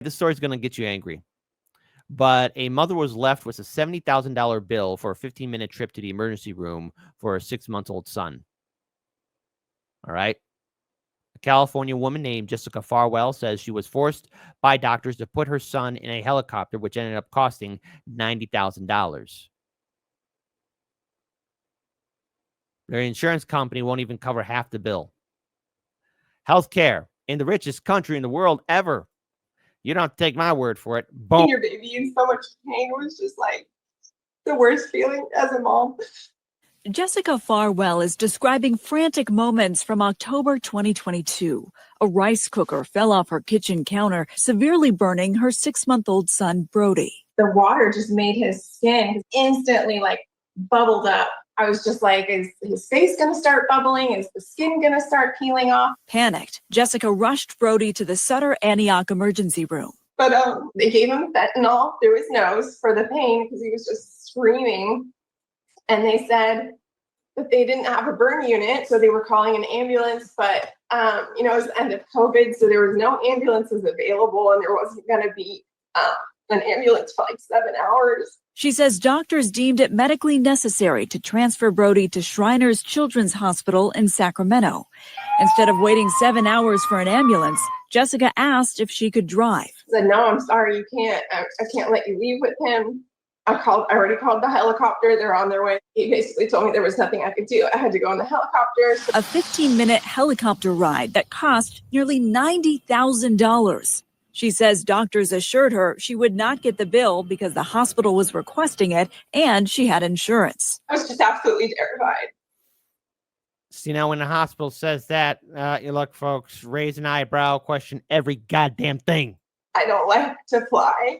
This story's going to get you angry. But a mother was left with a $70,000 bill for a 15-minute trip to the emergency room for a 6-month-old son. All right. A California woman named Jessica Farwell says she was forced by doctors to put her son in a helicopter, which ended up costing $90,000. Their insurance company won't even cover half the bill. Healthcare in the richest country in the world ever. You don't have to take my word for it. Boom. Your baby in so much pain was just like the worst feeling as a mom. Jessica Farwell is describing frantic moments from October 2022. A rice cooker fell off her kitchen counter, severely burning her 6-month-old son, Brody. The water just made his skin instantly like bubbled up. I was just like, is his face going to start bubbling? Is the skin going to start peeling off? Panicked, Jessica rushed Brody to the Sutter Antioch emergency room. But they gave him fentanyl through his nose for the pain because he was just screaming. And they said that they didn't have a burn unit, so they were calling an ambulance. But, it was the end of COVID, so there was no ambulances available, and there wasn't going to be an ambulance for like 7 hours. She says doctors deemed it medically necessary to transfer Brody to Shriners Children's Hospital in Sacramento. Instead of waiting 7 hours for an ambulance, Jessica asked if she could drive. I said, no, I'm sorry, you can't. I can't let you leave with him. I already called the helicopter. They're on their way. He basically told me there was nothing I could do. I had to go in the helicopter. A 15-minute helicopter ride that cost nearly $90,000. She says doctors assured her she would not get the bill because the hospital was requesting it and she had insurance. I was just absolutely terrified. See, now when the hospital says that, you look, folks, raise an eyebrow, question every goddamn thing. I don't like to fly.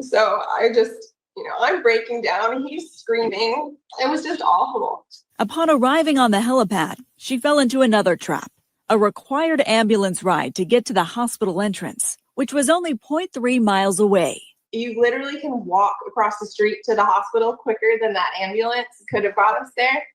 So I just, I'm breaking down. He's screaming. It was just awful. Upon arriving on the helipad, she fell into another trap. A required ambulance ride to get to the hospital entrance, which was only 0.3 miles away. You literally can walk across the street to the hospital quicker than that ambulance could have got us there.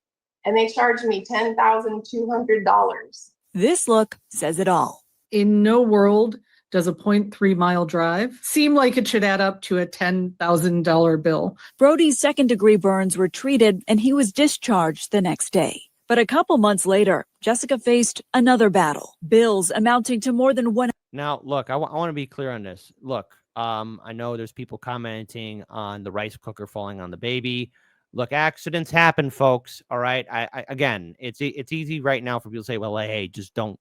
And they charged me $10,200. This look says it all. In no world does a 0.3 mile drive seem like it should add up to a $10,000 bill. Brody's second-degree burns were treated and he was discharged the next day. But a couple months later, Jessica faced another battle, bills amounting to more than one. Now, look, I want to be clear on this. Look, I know there's people commenting on the rice cooker falling on the baby. Look, accidents happen, folks. All right. I again, it's easy right now for people to say, well, hey, just don't.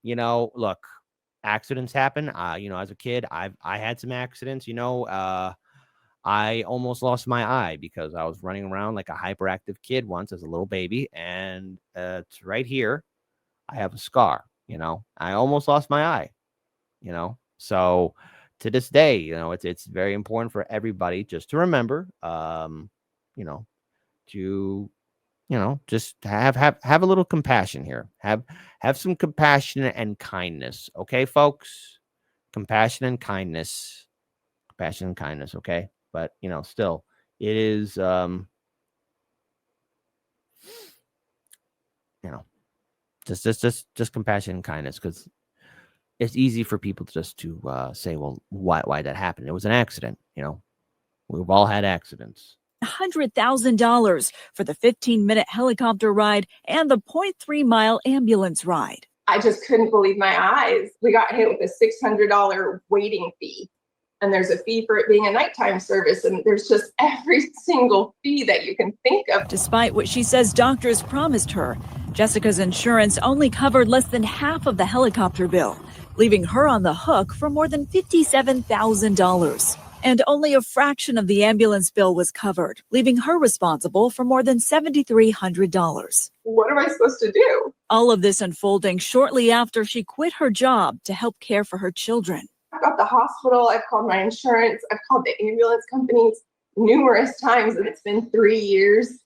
Look, accidents happen. As a kid, I had some accidents. I almost lost my eye because I was running around like a hyperactive kid once as a little baby. And it's right here. I have a scar, I almost lost my eye, So to this day, it's very important for everybody just to remember, just have a little compassion here. Have some compassion and kindness. Okay, folks? Compassion and kindness. Okay? But, still, it is, just compassion and kindness, because it's easy for people just to say, well, why that happened? It was an accident. We've all had accidents. $100,000 for the 15-minute helicopter ride and the 0.3-mile ambulance ride. I just couldn't believe my eyes. We got hit with a $600 waiting fee. And there's a fee for it being a nighttime service. And there's just every single fee that you can think of. Despite what she says doctors promised her, Jessica's insurance only covered less than half of the helicopter bill, leaving her on the hook for more than $57,000. And only a fraction of the ambulance bill was covered, leaving her responsible for more than $7,300. What am I supposed to do? All of this unfolding shortly after she quit her job to help care for her children. I've got the hospital, I've called my insurance, I've called the ambulance companies numerous times, and it's been 3 years.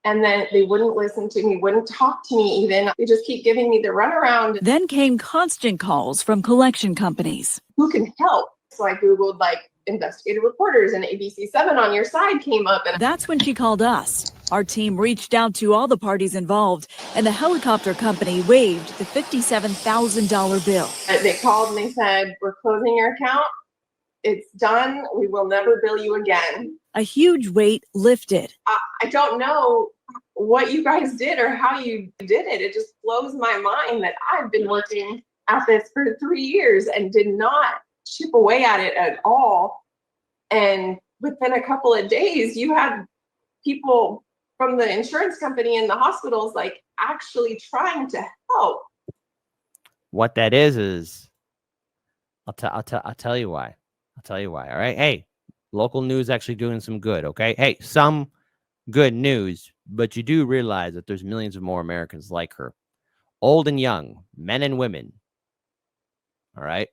And then they wouldn't listen to me, wouldn't talk to me even. They just keep giving me the runaround. Then came constant calls from collection companies. Who can help? So I Googled investigative reporters, and ABC7 on your side came up, and That's when she called us. Our team reached out to all the parties involved, and the helicopter company waived the $57,000 bill. they called and they said, we're closing your account. It's done. We will never bill you again. A huge weight lifted. I don't know what you guys did or how you did it. It just blows my mind that I've been working at this for 3 years and did not chip away at it at all. And within a couple of days, you had people from the insurance company and the hospitals like actually trying to help. What that is I'll tell you why. I'll tell you why. All right. Hey, local news actually doing some good. Okay. Hey, some good news, but you do realize that there's millions of more Americans like her, old and young, men and women. All right.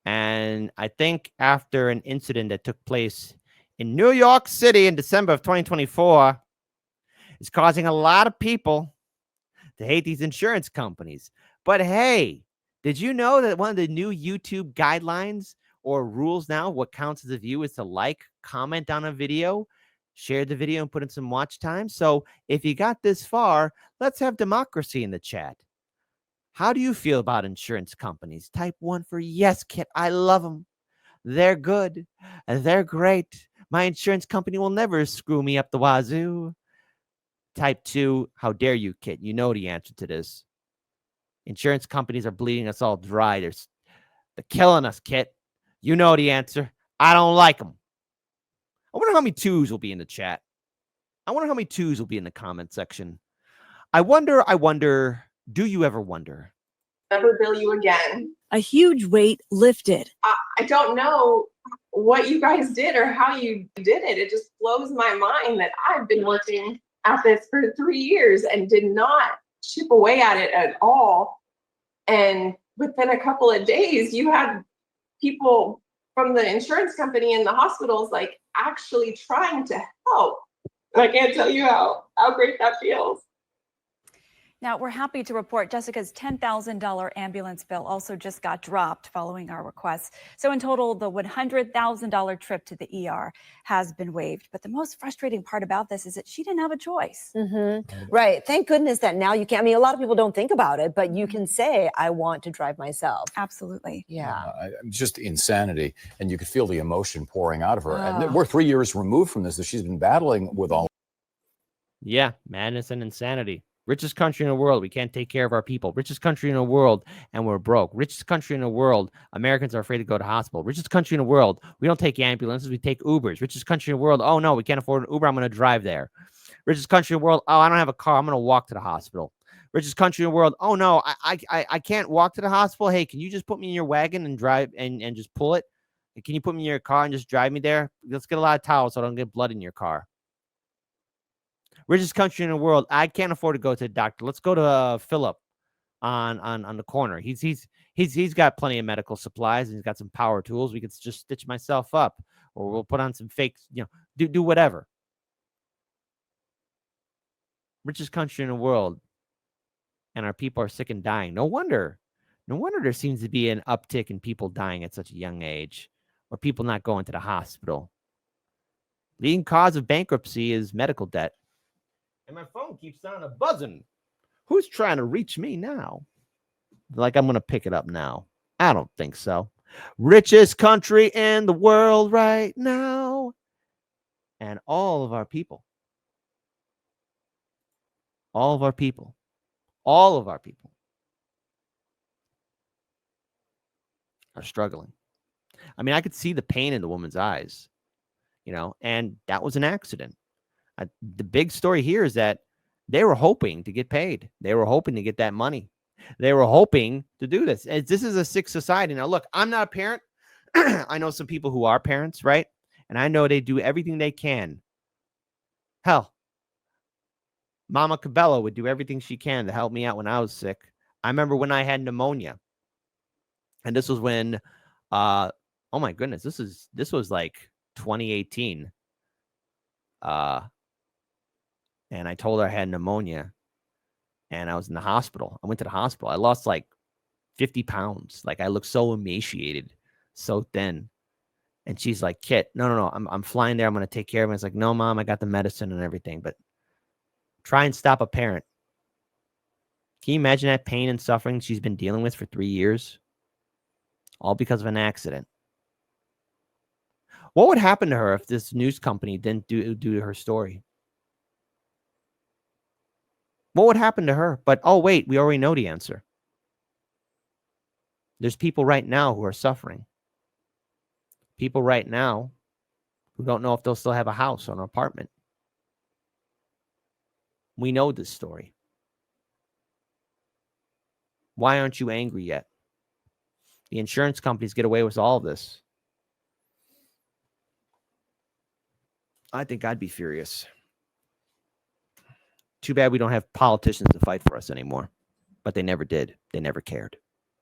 And I think after an incident that took place in New York City in December of 2024, it's causing a lot of people to hate these insurance companies. But hey, did you know that one of the new YouTube guidelines or rules now, what counts as a view is to like, comment on a video, share the video, and put in some watch time? So if you got this far, let's have democracy in the chat. How do you feel about insurance companies? Type 1 for yes, Kit. I love them. They're good. They're great. My insurance company will never screw me up the wazoo. Type 2, how dare you, Kit? You know the answer to this. Insurance companies are bleeding us all dry. They're killing us, Kit. You know the answer. I don't like them. I wonder how many 2s will be in the chat. I wonder how many 2s will be in the comment section. I wonder, do you ever wonder? Never bill you again. A huge weight lifted. I don't know what you guys did or how you did it. It just blows my mind that I've been working at this for 3 years and did not chip away at it at all. And within a couple of days, you had people from the insurance company and the hospitals like actually trying to help. I can't tell you how great that feels. Now, we're happy to report Jessica's $10,000 ambulance bill also just got dropped following our request. So in total, the $100,000 trip to the ER has been waived. But the most frustrating part about this is that she didn't have a choice. Right. Thank goodness that now you can. I mean, a lot of people don't think about it, but you can say, I want to drive myself. Absolutely. Yeah. Just insanity. And you could feel the emotion pouring out of her. And we're 3 years removed from this, that she's been battling with all. Yeah, madness and insanity. Richest country in the world. We can't take care of our people. Richest country in the world, and we're broke. Richest country in the world. Americans are afraid to go to hospital. Richest country in the world. We don't take ambulances. We take Ubers. Richest country in the world. Oh, no, we can't afford an Uber. I'm going to drive there. Richest country in the world. Oh, I don't have a car. I'm going to walk to the hospital. Richest country in the world. Oh, no, I can't walk to the hospital. Hey, can you just put me in your wagon and drive and just pull it? Can you put me in your car and just drive me there? Let's get a lot of towels so I don't get blood in your car. Richest country in the world. I can't afford to go to the doctor. Let's go to Philip on the corner. He's got plenty of medical supplies and he's got some power tools. We could just stitch myself up, or we'll put on some fake, do whatever. Richest country in the world, and our people are sick and dying. No wonder there seems to be an uptick in people dying at such a young age, or people not going to the hospital. Leading cause of bankruptcy is medical debt. And my phone keeps on buzzing. Who's trying to reach me now? Like I'm going to pick it up now. I don't think so. Richest country in the world right now. And all of our people are struggling. I mean, I could see the pain in the woman's eyes, and that was an accident. The big story here is that they were hoping to get paid. They were hoping to get that money. They were hoping to do this. And this is a sick society. Now, look, I'm not a parent. I know some people who are parents, right? And I know they do everything they can. Hell, Mama Cabello would do everything she can to help me out when I was sick. I remember when I had pneumonia. And this was when, oh my goodness, this was like 2018. And I told her I had pneumonia and I was in the hospital. I went to the hospital. I lost like 50 pounds. Like I looked so emaciated, so thin. And she's like, Kit, no, I'm flying there. I'm going to take care of him. It's like, no, Mom, I got the medicine and everything. But try and stop a parent. Can you imagine that pain and suffering she's been dealing with for 3 years? All because of an accident. What would happen to her if this news company didn't do her story? What would happen to her? But, oh, wait, we already know the answer. There's people right now who are suffering. People right now who don't know if they'll still have a house or an apartment. We know this story. Why aren't you angry yet? The insurance companies get away with all of this. I think I'd be furious. Too bad we don't have politicians to fight for us anymore. But they never did. They never cared.